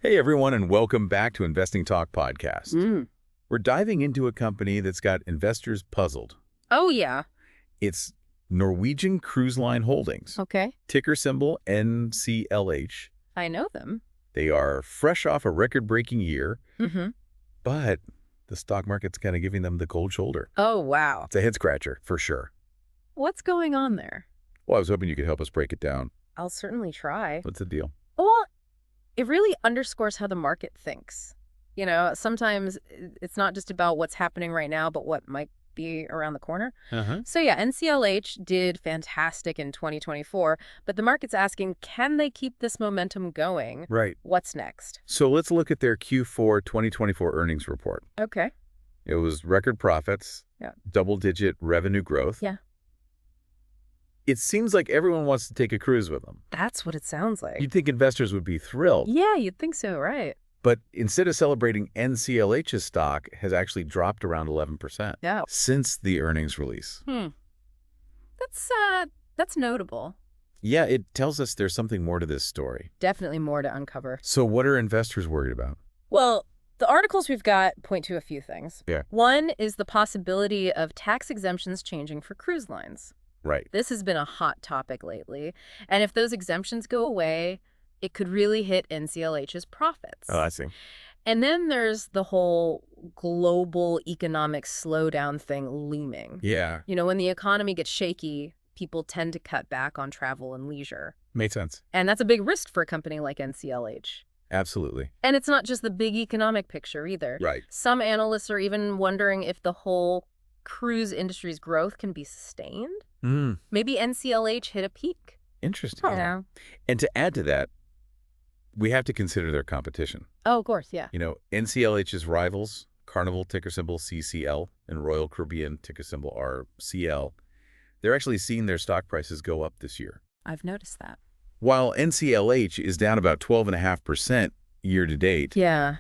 Hey everyone, and welcome back to Investing Talk Podcast. We're diving into a company that's got investors puzzled. Oh, yeah. It's Norwegian Cruise Line Holdings, Okay. ticker symbol NCLH. I know them. They are fresh off a record-breaking year, Mm-hmm. but the stock market's kind of giving them the cold shoulder. Oh, wow. It's a head-scratcher, for sure. What's going on there? Well, I was hoping you could help us break it down. I'll certainly try. What's the deal? Well, it really underscores how the market thinks. Sometimes it's not just about what's happening right now, but what might be around the corner. So yeah, NCLH did fantastic in 2024, but the market's asking, can they keep this momentum going? Right. What's next? So let's look at their Q4 2024 earnings report. Okay. It was record profits, Yeah. double-digit revenue growth. Yeah. It seems like everyone wants to take a cruise with them. That's what it sounds like. You'd think investors would be thrilled. Yeah, you'd think so, right? But instead of celebrating, NCLH's stock has actually dropped around 11% Yeah. since the earnings release. That's notable. Yeah, it tells us there's something more to this story. Definitely more to uncover. So what are investors worried about? Well, the articles we've got point to a few things. Yeah. One is the possibility of tax exemptions changing for cruise lines. Right. This has been a hot topic lately. And if those exemptions go away, it could really hit NCLH's profits. Oh, I see. And then there's the whole global economic slowdown thing looming. Yeah. When the economy gets shaky, people tend to cut back on travel and leisure. Made sense. And that's a big risk for a company like NCLH. Absolutely. And it's not just the big economic picture either. Right. Some analysts are even wondering if the whole cruise industry's growth can be sustained. Maybe NCLH hit a peak. Interesting. Yeah. And to add to that, we have to consider their competition. Oh, of course, yeah. NCLH's rivals, Carnival ticker symbol CCL and Royal Caribbean ticker symbol RCL, they're actually seeing their stock prices go up this year. I've noticed that. While NCLH is down about 12.5% year to date. Yeah.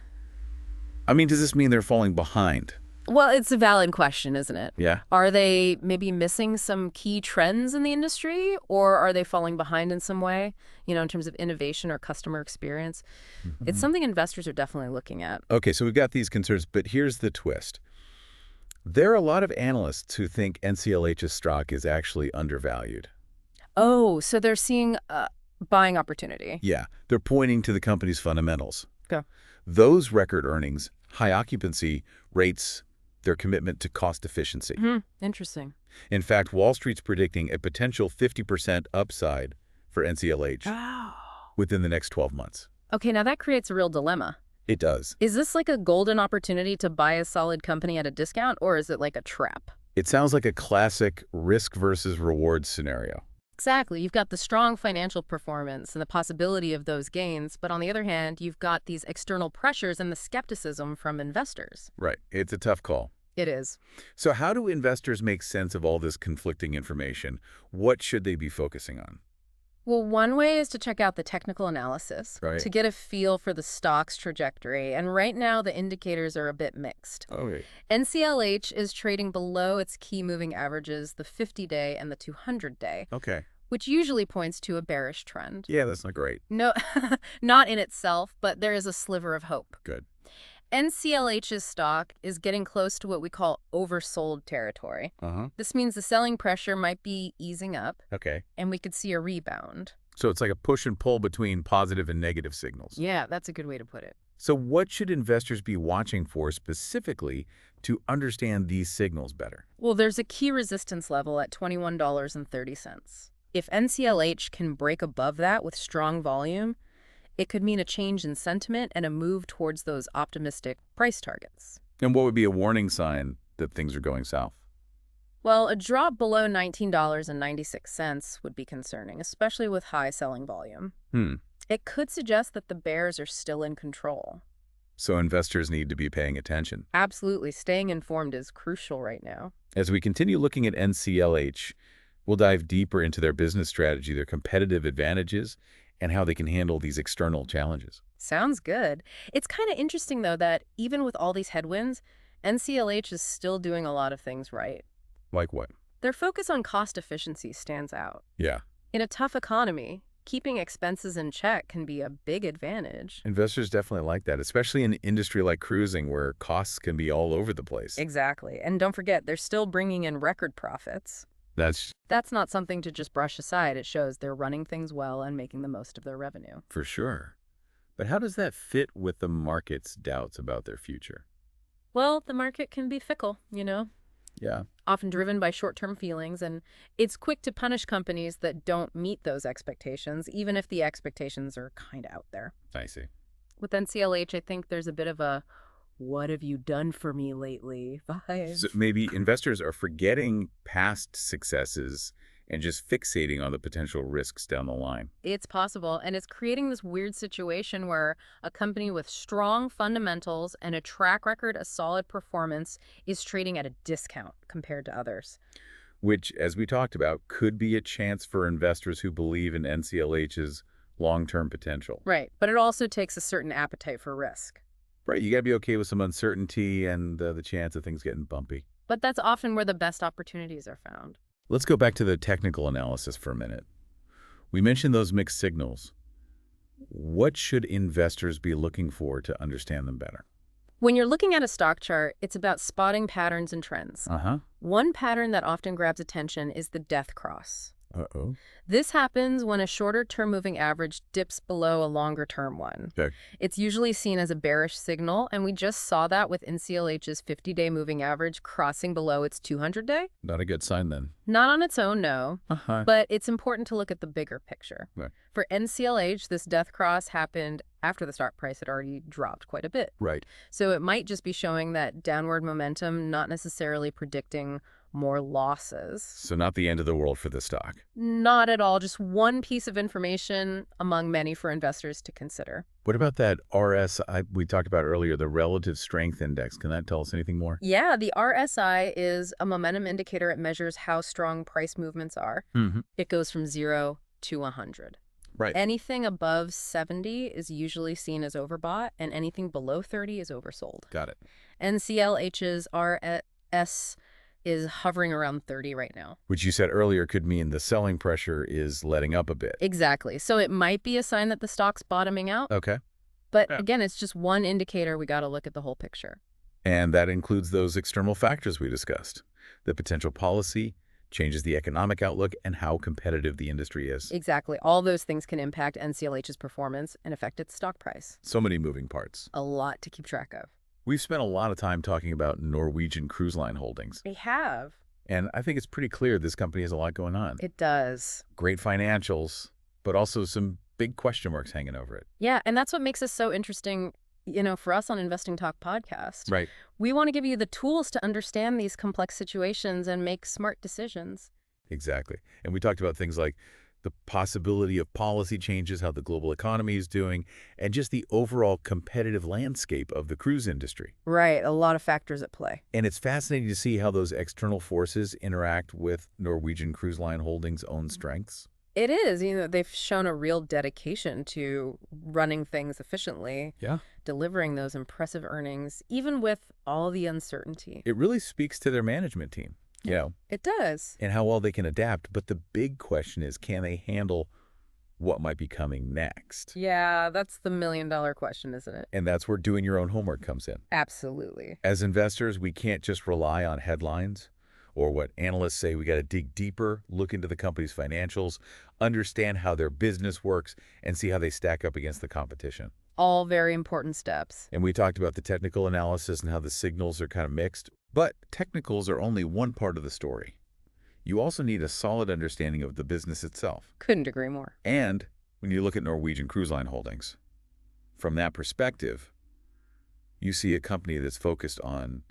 I mean, does this mean they're falling behind? Well, it's a valid question, isn't it? Yeah. Are they maybe missing some key trends in the industry, or are they falling behind in some way, in terms of innovation or customer experience? It's something investors are definitely looking at. Okay, so we've got these concerns, but here's the twist. There are a lot of analysts who think NCLH's stock is actually undervalued. Oh, so they're seeing buying opportunity. Yeah, they're pointing to the company's fundamentals. Okay. Those record earnings, high occupancy rates, their commitment to cost efficiency. Interesting. In fact, Wall Street's predicting a potential 50% upside for NCLH within the next 12 months. Okay, now that creates a real dilemma. It does. Is this like a golden opportunity to buy a solid company at a discount, or is it like a trap? It sounds like a classic risk versus reward scenario. Exactly. You've got the strong financial performance and the possibility of those gains, but on the other hand, you've got these external pressures and the skepticism from investors. Right. It's a tough call. It is. So how do investors make sense of all this conflicting information? What should they be focusing on? Well, one way is to check out the technical analysis to get a feel for the stock's trajectory. And right now, the indicators are a bit mixed. Okay. NCLH is trading below its key moving averages, the 50-day and the 200-day. Okay. Which usually points to a bearish trend. Yeah, that's not great. No, not in itself, but there is a sliver of hope. Good. NCLH's stock is getting close to what we call oversold territory. This means the selling pressure might be easing up. Okay. And we could see a rebound. So it's like a push and pull between positive and negative signals. Yeah, that's a good way to put it. So what should investors be watching for specifically to understand these signals better? Well, there's a key resistance level at $21.30. If NCLH can break above that with strong volume, it could mean a change in sentiment and a move towards those optimistic price targets. And what would be a warning sign that things are going south? Well, a drop below $19.96 would be concerning, especially with high selling volume. It could suggest that the bears are still in control. So investors need to be paying attention. Absolutely. Staying informed is crucial right now. As we continue looking at NCLH, we'll dive deeper into their business strategy, their competitive advantages, and how they can handle these external challenges. Sounds good. It's kind of interesting, though, that even with all these headwinds, NCLH is still doing a lot of things right. Like what? Their focus on cost efficiency stands out. Yeah. In a tough economy, keeping expenses in check can be a big advantage. Investors definitely like that, especially in an industry like cruising where costs can be all over the place. Exactly. And don't forget, they're still bringing in record profits. That's not something to just brush aside. It shows they're running things well and making the most of their revenue. For sure. But how does that fit with the market's doubts about their future? Well, the market can be fickle, Yeah, often driven by short-term feelings, and it's quick to punish companies that don't meet those expectations, even if the expectations are kind of out there. I see. With NCLH, I think there's a bit of a "what have you done for me lately" vibe. So maybe investors are forgetting past successes and just fixating on the potential risks down the line. It's possible, and it's creating this weird situation where a company with strong fundamentals and a track record of solid performance is trading at a discount compared to others. Which, as we talked about, could be a chance for investors who believe in NCLH's long-term potential. Right, but it also takes a certain appetite for risk. Right, you got to be okay with some uncertainty and the chance of things getting bumpy. But that's often where the best opportunities are found. Let's go back to the technical analysis for a minute. We mentioned those mixed signals. What should investors be looking for to understand them better? When you're looking at a stock chart, it's about spotting patterns and trends. One pattern that often grabs attention is the death cross. Uh-oh. This happens when a shorter-term moving average dips below a longer-term one. Okay. It's usually seen as a bearish signal, and we just saw that with NCLH's 50-day moving average crossing below its 200-day. Not a good sign then. Not on its own, no. But it's important to look at the bigger picture. Right. For NCLH, this death cross happened after the stock price had already dropped quite a bit. Right. So it might just be showing that downward momentum, not necessarily predicting more losses. So not the end of the world for the stock. Not at all. Just one piece of information among many for investors to consider. What about that RSI we talked about earlier, the relative strength index? Can that tell us anything more? Yeah, the RSI is a momentum indicator. It measures how strong price movements are. It goes from 0 to 100. Right. Anything above 70 is usually seen as overbought, and anything below 30 is oversold. Got it. NCLH's RS is hovering around 30 right now. Which you said earlier could mean the selling pressure is letting up a bit. Exactly. So it might be a sign that the stock's bottoming out. Okay. But again, it's just one indicator. We got to look at the whole picture. And that includes those external factors we discussed. The potential policy, changes the economic outlook, and how competitive the industry is. Exactly. All those things can impact NCLH's performance and affect its stock price. So many moving parts. A lot to keep track of. We've spent a lot of time talking about Norwegian Cruise Line holdings. They have. And I think it's pretty clear this company has a lot going on. It does. Great financials, but also some big question marks hanging over it. Yeah, and that's what makes us so interesting, for us on Investing Talk podcast. Right. We want to give you the tools to understand these complex situations and make smart decisions. Exactly. And we talked about things like the possibility of policy changes, how the global economy is doing, and just the overall competitive landscape of the cruise industry. Right. A lot of factors at play. And it's fascinating to see how those external forces interact with Norwegian Cruise Line Holdings' own strengths. It is. They've shown a real dedication to running things efficiently. Yeah. Delivering those impressive earnings, even with all the uncertainty. It really speaks to their management team. It does. And how well they can adapt. But the big question is, can they handle what might be coming next? Yeah, that's the million-dollar question, isn't it? And that's where doing your own homework comes in. Absolutely. As investors, we can't just rely on headlines or what analysts say. We got to dig deeper, look into the company's financials, understand how their business works, and see how they stack up against the competition. All very important steps. And we talked about the technical analysis and how the signals are kind of mixed. But technicals are only one part of the story. You also need a solid understanding of the business itself. Couldn't agree more. And when you look at Norwegian Cruise Line Holdings, from that perspective, you see a company that's focused on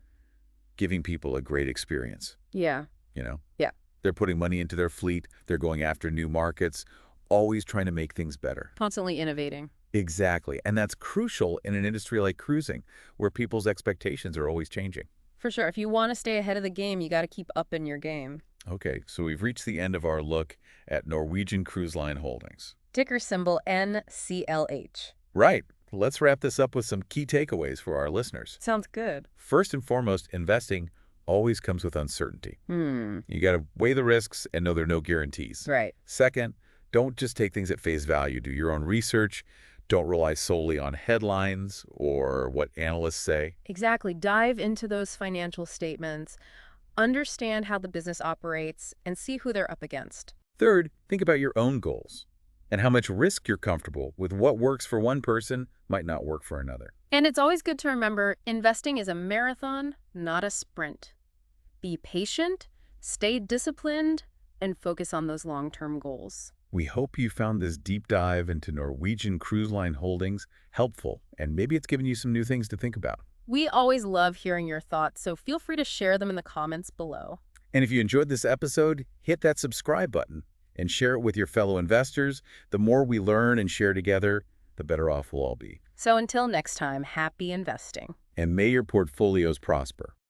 giving people a great experience. Yeah. Yeah. They're putting money into their fleet. They're going after new markets, always trying to make things better. Constantly innovating. Exactly. And that's crucial in an industry like cruising, where people's expectations are always changing. For sure. If you want to stay ahead of the game, you got to keep up in your game. Okay, so we've reached the end of our look at Norwegian Cruise Line Holdings. Ticker symbol NCLH. Right. Let's wrap this up with some key takeaways for our listeners. Sounds good. First and foremost, investing always comes with uncertainty. You got to weigh the risks and know there are no guarantees. Right. Second, Don't just take things at face value. Do your own research. Don't rely solely on headlines or what analysts say. Exactly. Dive into those financial statements, understand how the business operates, and see who they're up against. Third, think about your own goals and how much risk you're comfortable with. What works for one person might not work for another. And it's always good to remember, investing is a marathon, not a sprint. Be patient, stay disciplined, and focus on those long-term goals. We hope you found this deep dive into Norwegian Cruise Line holdings helpful, and maybe it's given you some new things to think about. We always love hearing your thoughts, so feel free to share them in the comments below. And if you enjoyed this episode, hit that subscribe button and share it with your fellow investors. The more we learn and share together, the better off we'll all be. So until next time, happy investing. And may your portfolios prosper.